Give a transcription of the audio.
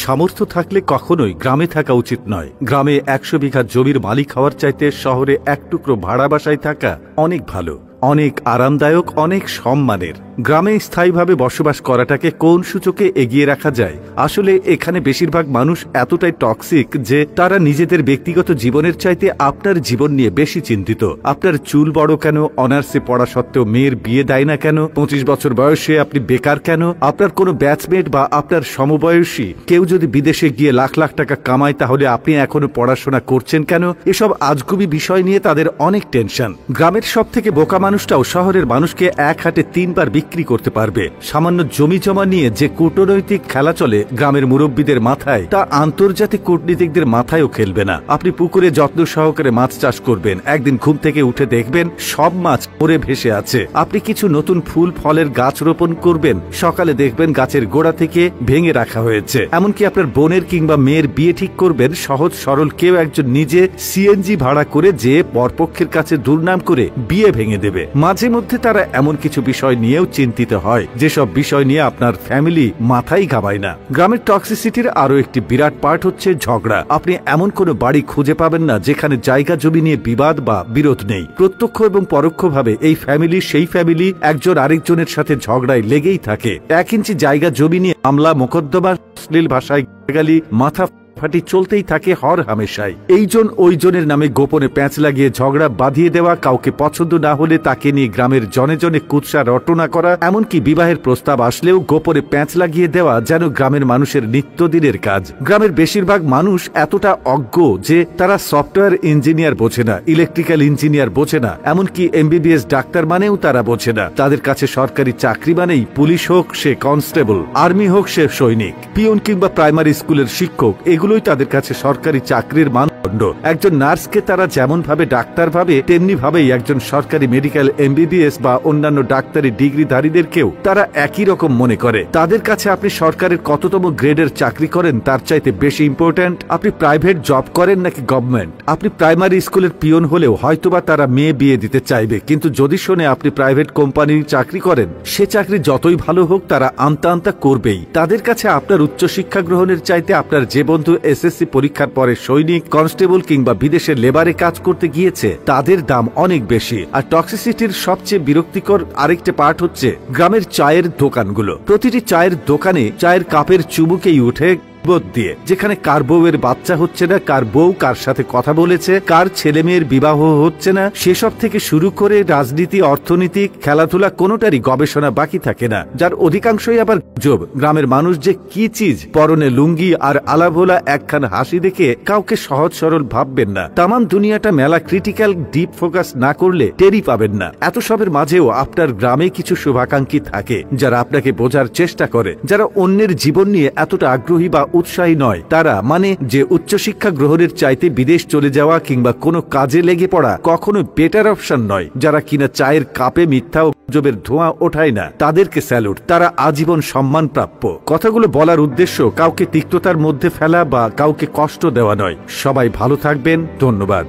সামর্থ্য থাকলে কখনোই গ্রামে থাকা উচিত নয়। গ্রামে ১০০ বিঘা জমির মালিক হওয়ার চাইতে শহরে এক টুকরো ভাড়া বাসায় থাকা অনেক ভালো, অনেক আরামদায়ক, অনেক সম্মানের। গ্রামে স্থায়ীভাবে বসবাস করাটাকে কোন সূচকে এগিয়ে রাখা যায়? আসলে এখানে বেশিরভাগ মানুষ এতটাই টক্সিক যে তারা নিজেদের ব্যক্তিগত জীবনের চাইতে আপনার জীবন নিয়ে বেশি চিন্তিত। আপনার চুল বড় কেন, অনার্সে পড়া সত্ত্বেও মেয়ের বিয়ে দেয় না কেন, ২৫ বছর বয়সে আপনি বেকার কেন, আপনার কোনো ব্যাচমেট বা আপনার সমবয়সী কেউ যদি বিদেশে গিয়ে লাখ লাখ টাকা কামায় তাহলে আপনি এখনো পড়াশোনা করছেন কেন, এসব আজগুবি বিষয় নিয়ে তাদের অনেক টেনশন। গ্রামের সব থেকে বোকা মানুষটাও শহরের মানুষকে এক হাটে ৩ বার বিক্রি করতে পারবে। সামান্য জমি জমা নিয়ে যে কূটনৈতিক খেলা চলে গ্রামের মুরব্বীদের মাথায়, তা আন্তর্জাতিক কূটনীতিকদের মাথায়ও খেলবে না। আপনি পুকুরে যত্ন সহকারে মাছ চাষ করবেন, একদিন ঘুম থেকে উঠে দেখবেন সব মাছ মরে ভেসে আছে। আপনি কিছু নতুন ফুল ফলের গাছ রোপণ করবেন, সকালে দেখবেন গাছের গোড়া থেকে ভেঙে রাখা হয়েছে। এমনকি আপনার বোনের কিংবা মেয়ের বিয়ে ঠিক করবেন, সহজ সরল কেউ একজন নিজে সিএনজি ভাড়া করে যে বরপক্ষের কাছে দুর্নাম করে বিয়ে ভেঙে দেবে। মাঝে মধ্যে তারা এমন কিছু বিষয় নিয়েও চিন্তিত হয় যেসব বিষয় নিয়ে আপনার ফ্যামিলি মাথায় ঘামায় না। গ্রামের টক্সিসিটির আরো একটি বিরাট পার্ট হচ্ছে ঝগড়া। আপনি এমন কোনো বাড়ি খুঁজে পাবেন না যেখানে জায়গা জমি নিয়ে বিবাদ বা বিরোধ নেই। প্রত্যক্ষ এবং পরোক্ষভাবে এই ফ্যামিলি সেই ফ্যামিলি একজন আরেকজনের সাথে ঝগড়ায় লেগেই থাকে। ১ ইঞ্চি জায়গা জমি নিয়ে মামলা মোকদ্দমা, অশ্লীল ভাষায় গালি, মাথা ফাটি চলতেই থাকে হর হামেশাই। এইজন ওইজনের নামে গোপনে প্যাঁচ লাগিয়ে ঝগড়া বাঁধিয়ে দেওয়া, কাউকে পছন্দ না হলে তাকে নিয়ে গ্রামের জনে জনে কুৎসা রটনা করা, এমনকি বিবাহের প্রস্তাব আসলেও গোপনে প্যাঁচ লাগিয়ে দেওয়া যেন গ্রামের মানুষের নিত্যদিনের কাজ। গ্রামের বেশিরভাগ মানুষ এতটা অজ্ঞ যে তারা সফটওয়্যার ইঞ্জিনিয়ার বোঝে না, ইলেকট্রিক্যাল ইঞ্জিনিয়ার বোঝে না, এমনকি এমবিবিএস ডাক্তার মানেও তারা বোঝে না। তাদের কাছে সরকারি চাকরি মানেই পুলিশ হোক সে কনস্টেবল, আর্মি হোক সে সৈনিক, পিয়ন কিংবা প্রাইমারি স্কুলের শিক্ষক, এগুলোই তাদের কাছে সরকারি চাকরির মানদণ্ড। একজন নার্সকে তারা যেমন ভাবে ডাক্তার ভাবে, তেমনি ভাবেই একজন সরকারি মেডিকেল এমবিবিএস বা অন্যান্য ডাক্তারি ডিগ্রিধারীদেরকেও তারা একই রকম মনে করে। তাদের কাছে আপনি সরকারের কততম গ্রেডের চাকরি করেন তার চাইতে বেশি ইম্পর্ট্যান্ট আপনি প্রাইভেট জব করেন নাকি গভর্নমেন্ট। আপনি প্রাইমারি স্কুলের পিয়ন হলেও হয়তোবা তারা মেয়ে বিয়ে দিতে চাইবে, কিন্তু যদি শোনে আপনি প্রাইভেট কোম্পানির চাকরি করেন, সে চাকরি যতই ভালো হোক তারা আমতা আমতা করবেই। তাদের কাছে আপনার উচ্চশিক্ষা গ্রহণের চাইতে আপনার যে বন্ধু এসএসসি পরীক্ষার পরে সৈনিক, কনস্টেবল কিংবা বিদেশের লেবারে কাজ করতে গিয়েছে তাদের দাম অনেক বেশি। আর টক্সিসিটির সবচেয়ে বিরক্তিকর আরেকটা পার্ট হচ্ছে গ্রামের চায়ের দোকানগুলো। প্রতিটি চায়ের দোকানে চায়ের কাপের চুমুকেই উঠে দিয়ে, যেখানে কার বউয়ের বাচ্চা হচ্ছে না, কার বউ কার সাথে কথা বলেছে, কার ছেলে মেয়ের বিবাহ হচ্ছে না, সেসব থেকে শুরু করে রাজনীতি, অর্থনীতি, খেলাধুলা কোনোটারই গবেষণা বাকি থাকে না, যার অধিকাংশই আবার গুজব। গ্রামের মানুষ যে কি চিজ, পরনে লুঙ্গি আর আলাভোলা একখান হাসি দেখে কাউকে সহজ সরল ভাববেন না। তামাম দুনিয়াটা মেলা ক্রিটিক্যাল ডিপ ফোকাস না করলে টেরি পাবেন না। এত সবের মাঝেও আপনার গ্রামে কিছু শুভাকাঙ্ক্ষী থাকে যারা আপনাকে বোঝার চেষ্টা করে, যারা অন্যের জীবন নিয়ে এতটা আগ্রহী বা উৎসাহী নয়। তারা মানে যে উচ্চশিক্ষা গ্রহণের চাইতে বিদেশ চলে যাওয়া কিংবা কোনো কাজে লেগে পড়া কখনো বেটার অপশন নয়, যারা কিনা চায়ের কাপে মিথ্যা ও গুজবের ধোঁয়া ওঠায় না, তাদেরকে স্যালুট। তারা আজীবন সম্মান প্রাপ্য। কথাগুলো বলার উদ্দেশ্য কাউকে তিক্ততার মধ্যে ফেলা বা কাউকে কষ্ট দেওয়া নয়। সবাই ভালো থাকবেন, ধন্যবাদ।